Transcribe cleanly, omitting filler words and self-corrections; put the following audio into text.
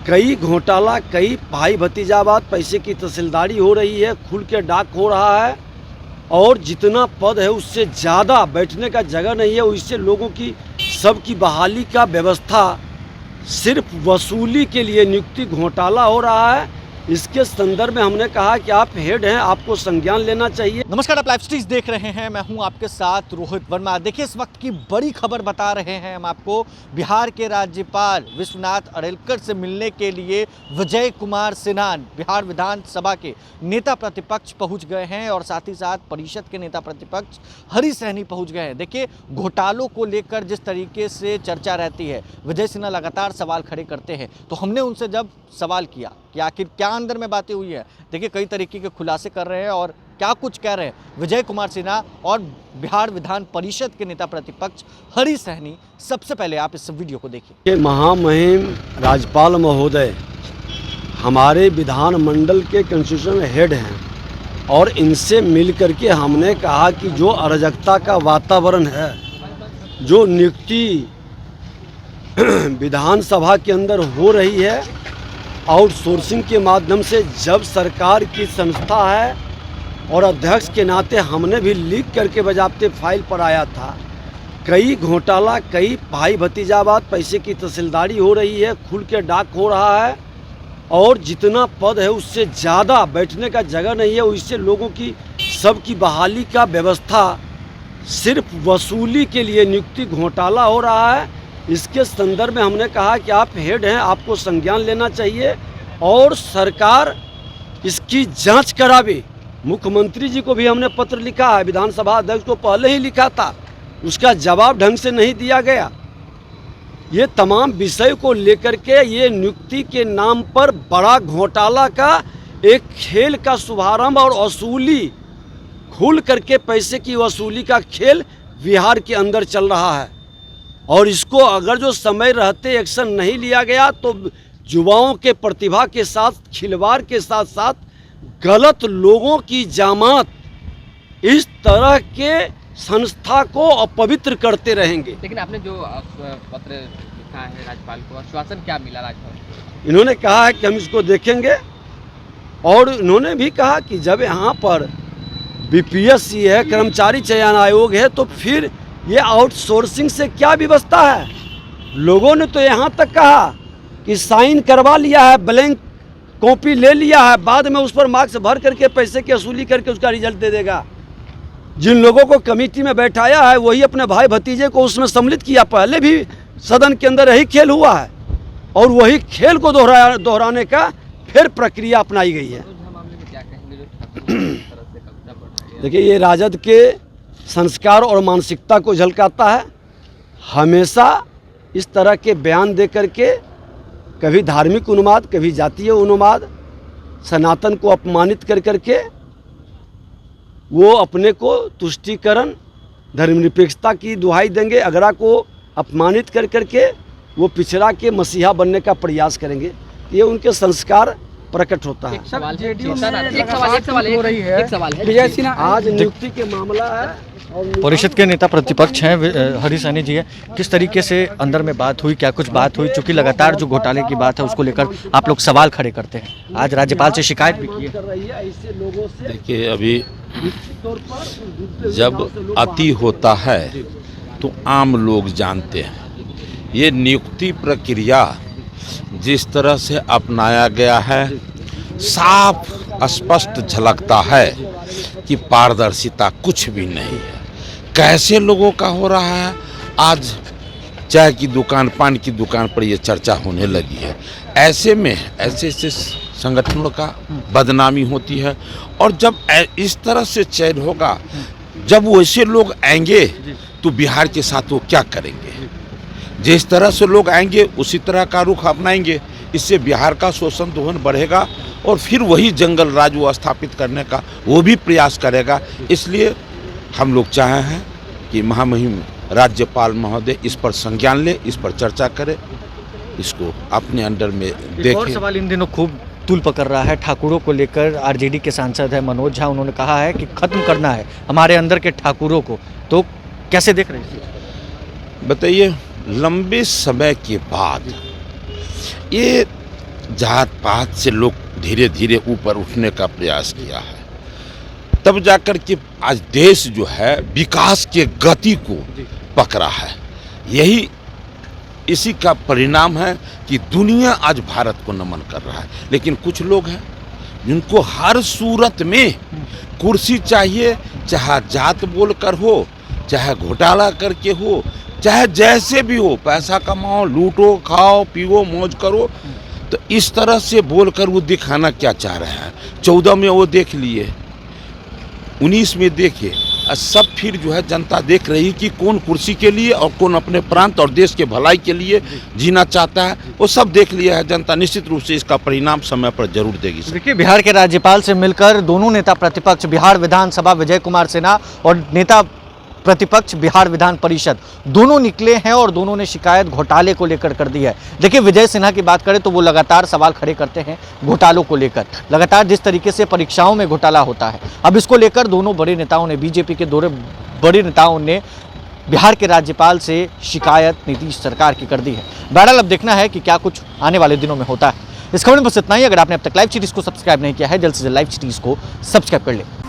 कई घोटाला, कई भाई भतीजावाद, पैसे की तहसीलदारी हो रही है, खुल के डाक हो रहा है और जितना पद है उससे ज़्यादा बैठने का जगह नहीं है। उससे लोगों की सबकी बहाली का व्यवस्था सिर्फ वसूली के लिए नियुक्ति घोटाला हो रहा है। इसके संदर्भ में हमने कहा कि आप हेड हैं, आपको संज्ञान लेना चाहिए। नमस्कार, आप लाइव स्ट्रीट देख रहे हैं। मैं हूं आपके साथ रोहित वर्मा। देखिए, इस वक्त की बड़ी खबर बता रहे हैं हम आपको। बिहार के राज्यपाल विश्वनाथ अरेलकर से मिलने के लिए विजय कुमार सिन्हा बिहार विधानसभा के नेता प्रतिपक्ष पहुंच गए हैं और साथ ही साथ परिषद के नेता प्रतिपक्ष हरी सहनी पहुंच गए हैं। देखिए, घोटालों को लेकर जिस तरीके से चर्चा रहती है, विजय सिन्हा लगातार सवाल खड़े करते हैं। तो हमने उनसे जब सवाल किया कि आखिर क्या अंदर में बातें हुई है, देखिए कई तरीके के खुलासे कर रहे हैं और क्या कुछ कह रहे हैं विजय कुमार सिन्हा और बिहार विधान परिषद के नेता प्रतिपक्ष हरी सहनी। सबसे पहले आप इस वीडियो को देखिए। महामहिम राज्यपाल महोदय हमारे विधानमंडल के कॉन्स्टिट्यूशन हेड हैं और इनसे मिल करके हमने कहा कि जो अराजकता का वातावरण है, जो नियुक्ति विधानसभा के अंदर हो रही है आउटसोर्सिंग के माध्यम से, जब सरकार की संस्था है और अध्यक्ष के नाते हमने भी लीक करके बजाबते फाइल पर आया था। कई घोटाला, कई भाई भतीजावाद, पैसे की तहसीलदारी हो रही है, खुल के डाक हो रहा है और जितना पद है उससे ज़्यादा बैठने का जगह नहीं है। उससे लोगों की सबकी बहाली का व्यवस्था सिर्फ वसूली के लिए नियुक्ति घोटाला हो रहा है। इसके संदर्भ में हमने कहा कि आप हेड हैं, आपको संज्ञान लेना चाहिए और सरकार इसकी जांच करावे। मुख्यमंत्री जी को भी हमने पत्र लिखा है, विधानसभा अध्यक्ष को पहले ही लिखा था, उसका जवाब ढंग से नहीं दिया गया। ये तमाम विषय को लेकर के ये नियुक्ति के नाम पर बड़ा घोटाला का एक खेल का शुभारंभ और वसूली, खुल करके पैसे की वसूली का खेल बिहार के अंदर चल रहा है और इसको अगर जो समय रहते एक्शन नहीं लिया गया तो युवाओं के प्रतिभा के साथ खिलवाड़ के साथ साथ गलत लोगों की जामात इस तरह के संस्था को अपवित्र करते रहेंगे। लेकिन आपने जो पत्र लिखा है राज्यपाल को, आश्वासन क्या मिला राज्यपाल? इन्होंने कहा है कि हम इसको देखेंगे और इन्होंने भी कहा कि जब यहाँ पर बीपीएससी है, कर्मचारी चयन आयोग है, तो फिर ये आउटसोर्सिंग से क्या व्यवस्था है। लोगों ने तो यहाँ तक कहा कि साइन करवा लिया है, ब्लैंक कॉपी ले लिया है, बाद में उस पर मार्क्स भर करके पैसे की वसूली करके उसका रिजल्ट दे देगा। जिन लोगों को कमेटी में बैठाया है वही अपने भाई भतीजे को उसमें सम्मिलित किया। पहले भी सदन के अंदर यही खेल हुआ है और वही खेल को दोहराने का फिर प्रक्रिया अपनाई गई है। देखिए, ये राजद के संस्कार और मानसिकता को झलकाता है। हमेशा इस तरह के बयान दे करके कभी धार्मिक उन्माद, कभी जातीय उन्माद, सनातन को अपमानित कर करके वो अपने को तुष्टीकरण, धर्मनिरपेक्षता की दुहाई देंगे। अगरा को अपमानित कर करके वो पिछड़ा के मसीहा बनने का प्रयास करेंगे। ये उनके संस्कार प्रकट होता है। एक सवाल है विजय सिन्हा आज नियुक्ति के मामला है और परिषद के नेता प्रतिपक्ष हैं हरी सहनी जी है। किस तरीके से अंदर में बात हुई, क्या कुछ बात हुई? चूंकि लगातार जो घोटाले की बात है उसको लेकर आप लोग सवाल खड़े करते हैं, आज राज्यपाल से शिकायत भी की है। देखिए, अभी जब अति होता है तो आम लोग जानते हैं। ये नियुक्ति प्रक्रिया जिस तरह से अपनाया गया है, साफ स्पष्ट झलकता है कि पारदर्शिता कुछ भी नहीं है। कैसे लोगों का हो रहा है, आज चाय की दुकान, पान की दुकान पर ये चर्चा होने लगी है। ऐसे में ऐसे संगठनों का बदनामी होती है और जब इस तरह से चयन होगा, जब वैसे लोग आएंगे तो बिहार के साथ वो क्या करेंगे? जिस तरह से लोग आएंगे उसी तरह का रुख अपनाएंगे। इससे बिहार का शोषण दोहन बढ़ेगा और फिर वही जंगल राज वो स्थापित करने का वो भी प्रयास करेगा। इसलिए हम लोग चाहे हैं कि महामहिम राज्यपाल महोदय इस पर संज्ञान ले, इस पर चर्चा करे, इसको अपने अंडर में देखें। और सवाल इन दिनों खूब तूल पकड़ रहा है ठाकुरों को लेकर। आरजेडी के सांसद है मनोज झा, उन्होंने कहा है कि खत्म करना है हमारे अंदर के ठाकुरों को। तो कैसे देख रहे हैं? बताइए, लंबे समय के बाद ये जात पात से लोग धीरे धीरे ऊपर उठने का प्रयास किया है, तब जाकर के आज देश जो है विकास के गति को पकड़ा है। यही इसी का परिणाम है कि दुनिया आज भारत को नमन कर रहा है। लेकिन कुछ लोग हैं जिनको हर सूरत में कुर्सी चाहिए, चाहे जात बोल कर हो, चाहे घोटाला करके हो, चाहे जैसे भी हो, पैसा कमाओ, लूटो, खाओ, पियो, मौज करो। तो इस तरह से बोलकर वो दिखाना क्या चाह रहे हैं। 14 में वो देख लिए, 19 में देखे, और सब फिर जो है जनता देख रही कि कौन कुर्सी के लिए और कौन अपने प्रांत और देश के भलाई के लिए जीना चाहता है। वो सब देख लिया है जनता। निश्चित रूप से इसका परिणाम समय पर जरूर देगी। देखिए, बिहार के राज्यपाल से मिलकर दोनों नेता प्रतिपक्ष बिहार विधानसभा विजय कुमार सिन्हा और नेता प्रतिपक्ष बिहार विधान परिषद दोनों निकले हैं और दोनों ने शिकायत घोटाले को लेकर कर दी है। देखिए, विजय सिन्हा की बात करें तो वो लगातार सवाल खड़े करते हैं घोटालों को लेकर। लगातार जिस तरीके से परीक्षाओं में घोटाला होता है, अब इसको लेकर दोनों बड़े नेताओं ने, बीजेपी के दो बड़े नेताओं ने बिहार के राज्यपाल से शिकायत नीतीश सरकार की कर दी है। बहरहाल अब देखना है कि क्या कुछ आने वाले दिनों में होता है। इस खबर में बस इतना ही। अगर आपने अब तक लाइव सीरीज को सब्सक्राइब नहीं किया है, जल्द से जल्द लाइव सीरीज को सब्सक्राइब कर ले।